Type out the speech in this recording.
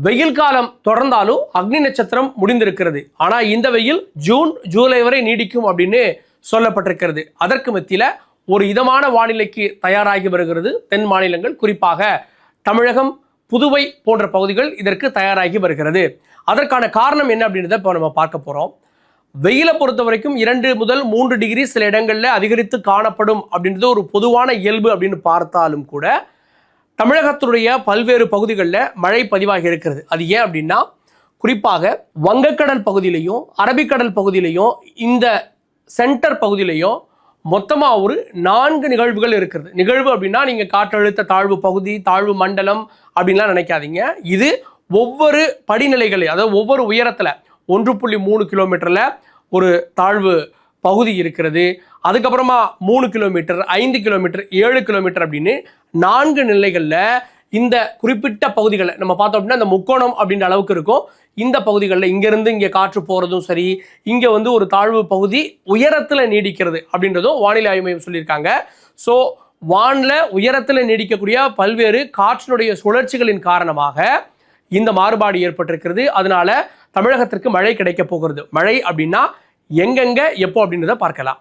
வெயில் காலம் தொடர்ந்தாலும் அக்னி நட்சத்திரம் முடிந்திருக்கிறது. ஆனா இந்த வெயில் ஜூன் ஜூலை வரை நீடிக்கும் அப்படின்னு சொல்லப்பட்டிருக்கிறது. அதற்கு மத்தியில ஒரு இதமான வானிலைக்கு தயாராகி வருகிறது தென் மாநிலங்கள், குறிப்பாக தமிழகம், புதுவை போன்ற பகுதிகள் இதற்கு தயாராகி வருகிறது. அதற்கான காரணம் என்ன அப்படின்றத இப்போ நம்ம பார்க்க போறோம். வெயிலை பொறுத்த வரைக்கும் 2 முதல் 3 டிகிரி சில இடங்கள்ல அதிகரித்து காணப்படும் அப்படின்றது ஒரு பொதுவான இயல்பு அப்படின்னு பார்த்தாலும் கூட தமிழகத்துடைய பல்வேறு பகுதிகளில் மழை பதிவாகி இருக்கிறது. அது ஏன் அப்படின்னா, குறிப்பாக வங்கக்கடல் பகுதியிலையும் அரபிக்கடல் பகுதியிலையும் இந்த சென்டர் பகுதியிலையும் மொத்தமாக ஒரு 4 நிகழ்வுகள் இருக்கிறது. நிகழ்வு அப்படின்னா நீங்கள் காற்றழுத்த தாழ்வு பகுதி, தாழ்வு மண்டலம் அப்படின்லாம் நினைக்காதீங்க. இது ஒவ்வொரு படிநிலைகளையும், அதாவது ஒவ்வொரு உயரத்தில் 1.3 கிலோமீட்டரில் ஒரு தாழ்வு பகுதி இருக்கிறது. அதுக்கப்புறமா 3 கிலோமீட்டர், 5 கிலோமீட்டர், 7 கிலோமீட்டர் அப்படின்னு 4 நிலைகளில் இந்த குறிப்பிட்ட பகுதிகளை நம்ம பார்த்தோம் அப்படின்னா இந்த முக்கோணம் அப்படின்ற அளவுக்கு இருக்கும். இந்த பகுதிகளில் இங்கேருந்து இங்கே காற்று போகிறதும் சரி, இங்கே வந்து ஒரு தாழ்வு பகுதி உயரத்தில் நீடிக்கிறது அப்படின்றதும் வானிலை ஆய்வு மையம் சொல்லியிருக்காங்க. ஸோ வானில் உயரத்தில் நீடிக்கக்கூடிய பல்வேறு காற்றினுடைய சுழற்சிகளின் காரணமாக இந்த மாறுபாடு ஏற்பட்டிருக்கிறது. அதனால தமிழகத்திற்கு மழை கிடைக்க போகிறது. மழை அப்படின்னா எங்கெங்க எப்போ அப்படின்றத பார்க்கலாம்.